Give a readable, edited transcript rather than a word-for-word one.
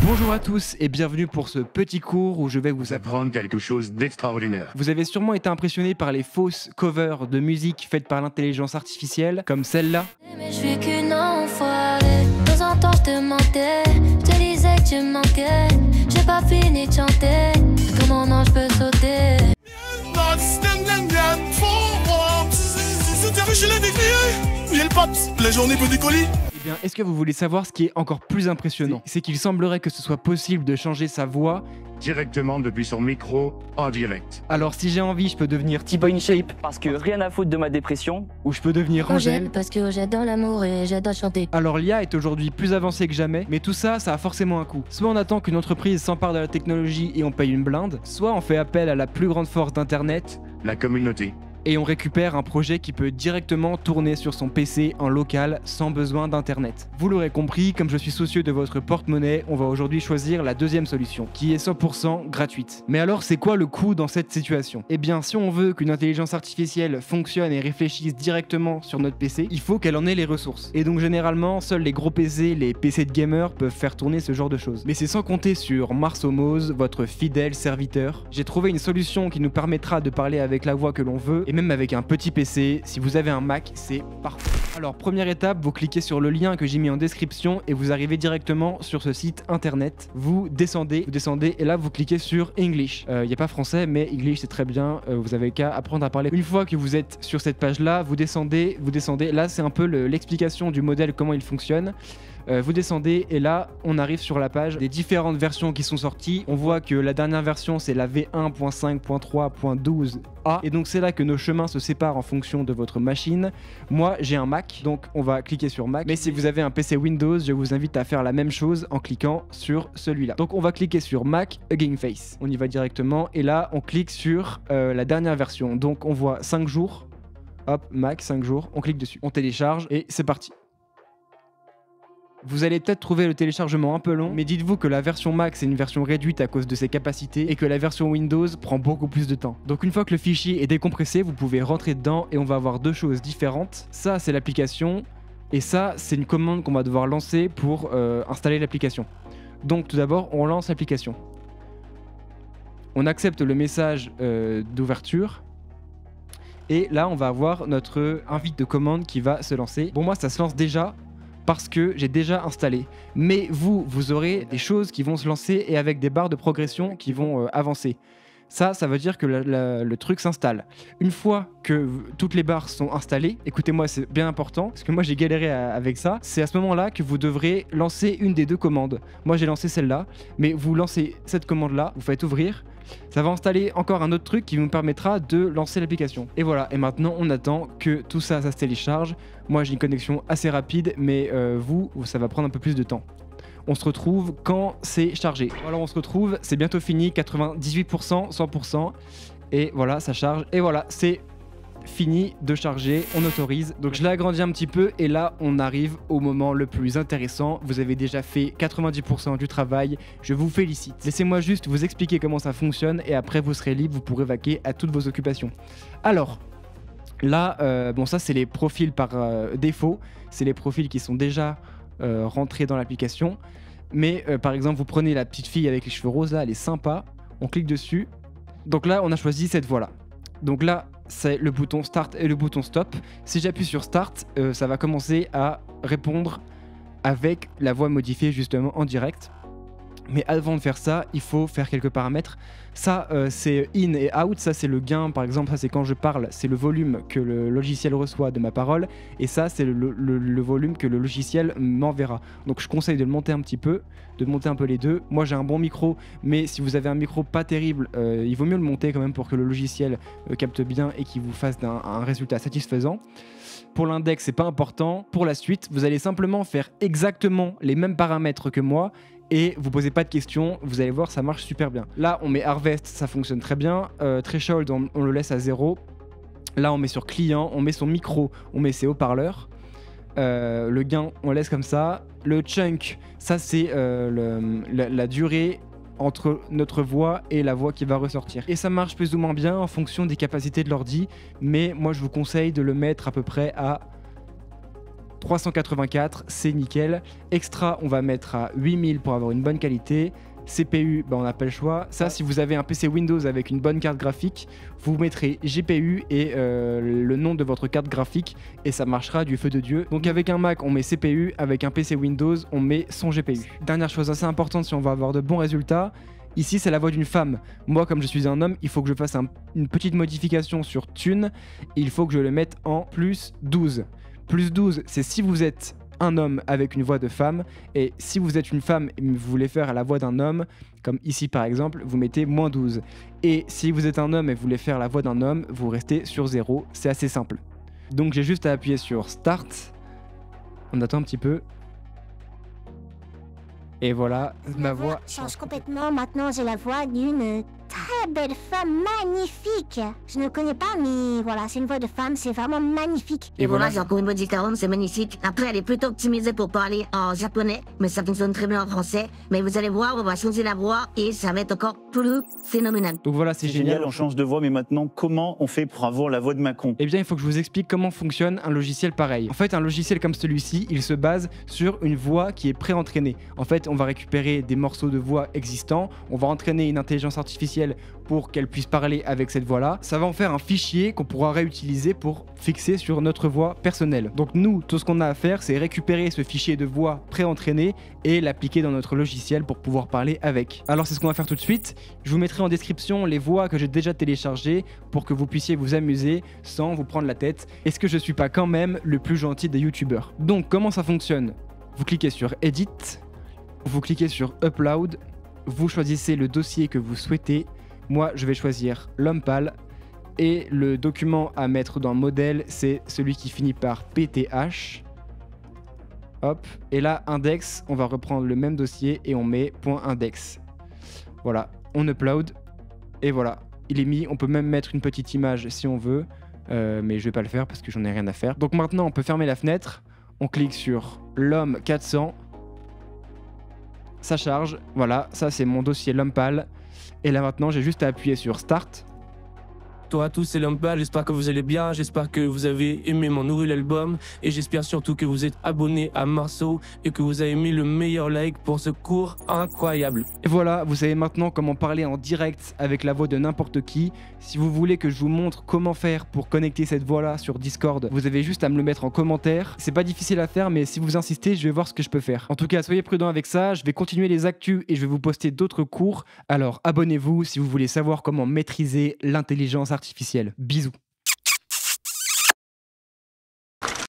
Bonjour à tous et bienvenue pour ce petit cours où je vais vous apprendre quelque chose d'extraordinaire. Vous avez sûrement été impressionné par les fausses covers de musique faites par l'intelligence artificielle, comme celle-là. Mais je suis qu'une enfoirée. De temps en temps je te mentais, je te disais que tu manquais. J'ai pas fini de chanter, comment non je peux sauter. La journée peut décoller. Eh bien, est-ce que vous voulez savoir ce qui est encore plus impressionnant? C'est qu'il semblerait que ce soit possible de changer sa voix Directement depuis son micro, en direct. Alors si j'ai envie, je peux devenir T-Boy InShape parce que rien à foutre de ma dépression. ou je peux devenir Angèle. Parce que j'adore l'amour et j'adore chanter. Alors l'IA est aujourd'hui plus avancée que jamais, mais tout ça, ça a forcément un coût. Soit on attend qu'une entreprise s'empare de la technologie et on paye une blinde, soit on fait appel à la plus grande force d'internet La communauté. et on récupère un projet qui peut directement tourner sur son PC en local sans besoin d'internet. Vous l'aurez compris, comme je suis soucieux de votre porte-monnaie, on va aujourd'hui choisir la deuxième solution, qui est 100% gratuite. Mais alors c'est quoi le coût dans cette situation? Eh bien si on veut qu'une intelligence artificielle fonctionne et réfléchisse directement sur notre PC, il faut qu'elle en ait les ressources. Et donc généralement, seuls les gros PC, les PC de gamers peuvent faire tourner ce genre de choses. Mais c'est sans compter sur Marsomose, votre fidèle serviteur. J'ai trouvé une solution qui nous permettra de parler avec la voix que l'on veut, et même avec un petit PC. Si vous avez un Mac, c'est parfait. Alors première étape, vous cliquez sur le lien que j'ai mis en description et vous arrivez directement sur ce site internet. Vous descendez et là vous cliquez sur English. Il n'y a pas français, mais English c'est très bien, vous avez qu'à apprendre à parler. Une fois que vous êtes sur cette page là, vous descendez, là c'est un peu l'explication du modèle, comment il fonctionne. Vous descendez et là on arrive sur la page des différentes versions qui sont sorties. On voit que la dernière version c'est la V1.5.3.12a et donc c'est là que nos chemins se séparent en fonction de votre machine. Moi j'ai un Mac, donc on va cliquer sur Mac, mais si vous avez un PC Windows, je vous invite à faire la même chose en cliquant sur celui-là. Donc on va cliquer sur Mac Hugging Face, on y va directement et là on clique sur la dernière version. Donc on voit 5 jours, hop, Mac 5 jours, on clique dessus, on télécharge et c'est parti. Vous allez peut-être trouver le téléchargement un peu long, mais dites-vous que la version Mac c'est une version réduite à cause de ses capacités et que la version Windows prend beaucoup plus de temps. Donc une fois que le fichier est décompressé, vous pouvez rentrer dedans et on va avoir deux choses différentes. Ça c'est l'application et ça c'est une commande qu'on va devoir lancer pour installer l'application. Donc tout d'abord on lance l'application. On accepte le message d'ouverture. Et là on va avoir notre invite de commande qui va se lancer. Bon moi ça se lance déjà parce que j'ai déjà installé. Mais vous aurez des choses qui vont se lancer et avec des barres de progression qui vont avancer. Ça veut dire que le truc s'installe. Une fois que toutes les barres sont installées, écoutez-moi, c'est bien important, parce que moi j'ai galéré avec ça, c'est à ce moment-là que vous devrez lancer une des deux commandes. Moi j'ai lancé celle-là, mais vous lancez cette commande-là, vous faites ouvrir, ça va installer encore un autre truc qui vous permettra de lancer l'application. Et voilà, et maintenant on attend que tout ça se télécharge. Moi j'ai une connexion assez rapide, mais ça va prendre un peu plus de temps. On se retrouve quand c'est chargé. Alors on se retrouve, c'est bientôt fini, 98%, 100%. Et voilà, ça charge. Et voilà, c'est fini de charger, on autorise. Donc je l'ai agrandi un petit peu et là on arrive au moment le plus intéressant. Vous avez déjà fait 90% du travail, je vous félicite. Laissez-moi juste vous expliquer comment ça fonctionne et après vous serez libre, vous pourrez vaquer à toutes vos occupations. Alors, là, bon ça c'est les profils par défaut, c'est les profils qui sont déjà rentrés dans l'application. Mais par exemple vous prenez la petite fille avec les cheveux roses là, elle est sympa, on clique dessus. Donc là on a choisi cette voie là. Donc là c'est le bouton start et le bouton stop. Si j'appuie sur start, ça va commencer à répondre avec la voix modifiée justement en direct. Mais avant de faire ça, il faut faire quelques paramètres. Ça, c'est in et out. Ça, c'est le gain. Par exemple, ça, c'est quand je parle. C'est le volume que le logiciel reçoit de ma parole. Et ça, c'est le volume que le logiciel m'enverra. Donc, je conseille de le monter un petit peu, de monter un peu les deux. Moi, j'ai un bon micro. Mais si vous avez un micro pas terrible, il vaut mieux le monter quand même pour que le logiciel capte bien et qu'il vous fasse un résultat satisfaisant. Pour l'index, c'est pas important. Pour la suite, vous allez simplement faire exactement les mêmes paramètres que moi. Et vous posez pas de questions, vous allez voir, ça marche super bien. Là, on met Harvest, ça fonctionne très bien. Threshold, on le laisse à 0. Là, on met sur client, on met son micro, on met ses haut-parleurs. Le gain, on laisse comme ça. Le chunk, ça c'est la durée entre notre voix et la voix qui va ressortir. Et ça marche plus ou moins bien en fonction des capacités de l'ordi, mais moi je vous conseille de le mettre à peu près à 384, c'est nickel. Extra, on va mettre à 8000 pour avoir une bonne qualité. CPU, on n'a pas le choix. Ça, si vous avez un PC Windows avec une bonne carte graphique, vous mettrez GPU et le nom de votre carte graphique et ça marchera du feu de Dieu. Donc avec un Mac, on met CPU, avec un PC Windows, on met son GPU. Dernière chose assez importante si on va avoir de bons résultats, ici c'est la voix d'une femme. Moi, comme je suis un homme, il faut que je fasse une petite modification sur Tune. Il faut que je le mette en plus 12. Plus 12, c'est si vous êtes un homme avec une voix de femme, et si vous êtes une femme et vous voulez faire la voix d'un homme, comme ici par exemple, vous mettez moins 12. Et si vous êtes un homme et vous voulez faire la voix d'un homme, vous restez sur 0, c'est assez simple. Donc j'ai juste à appuyer sur Start, on attend un petit peu, et voilà, ma voix change complètement. Maintenant, j'ai la voix d'une très belle femme magnifique. Je ne connais pas, mais voilà, c'est une voix de femme, c'est vraiment magnifique. Et voilà, j'ai encore une voix différente, c'est magnifique. Après, elle est plutôt optimisée pour parler en japonais, mais ça fonctionne très bien en français. Mais vous allez voir, on va changer la voix et ça va être encore plus phénoménal. Donc voilà, c'est génial. On change de voix, mais maintenant, comment on fait pour avoir la voix de Macron? Eh bien, il faut que je vous explique comment fonctionne un logiciel pareil. En fait, un logiciel comme celui-ci, il se base sur une voix qui est pré-entraînée. En fait, on va récupérer des morceaux de voix existants, on va entraîner une intelligence artificielle pour qu'elle puisse parler avec cette voix-là. Ça va en faire un fichier qu'on pourra réutiliser pour fixer sur notre voix personnelle. Donc nous, tout ce qu'on a à faire, c'est récupérer ce fichier de voix pré-entraîné et l'appliquer dans notre logiciel pour pouvoir parler avec. Alors c'est ce qu'on va faire tout de suite. Je vous mettrai en description les voix que j'ai déjà téléchargées pour que vous puissiez vous amuser sans vous prendre la tête. Est-ce que je suis pas quand même le plus gentil des youtubeurs? Donc comment ça fonctionne? Vous cliquez sur Edit, vous cliquez sur Upload, vous choisissez le dossier que vous souhaitez. Moi, je vais choisir l'homme pâle et le document à mettre dans modèle, c'est celui qui finit par PTH. Hop, et là, index, on va reprendre le même dossier et on met .index. Voilà, on upload et voilà, il est mis. On peut même mettre une petite image si on veut, mais je vais pas le faire parce que j'en ai rien à faire. Donc maintenant, on peut fermer la fenêtre. On clique sur l'homme 400. Ça charge, voilà, ça c'est mon dossier l'homme pâle. Et là maintenant, j'ai juste à appuyer sur Start. Toi à tous, c'est l'homme pâle, j'espère que vous allez bien, j'espère que vous avez aimé mon nouvel album et j'espère surtout que vous êtes abonné à Marceau et que vous avez mis le meilleur like pour ce cours incroyable. Et voilà, vous savez maintenant comment parler en direct avec la voix de n'importe qui. Si vous voulez que je vous montre comment faire pour connecter cette voix-là sur Discord, vous avez juste à me le mettre en commentaire. C'est pas difficile à faire, mais si vous insistez, je vais voir ce que je peux faire. En tout cas, soyez prudents avec ça, je vais continuer les actus et je vais vous poster d'autres cours. Alors abonnez-vous si vous voulez savoir comment maîtriser l'intelligence artificielle. Bisous.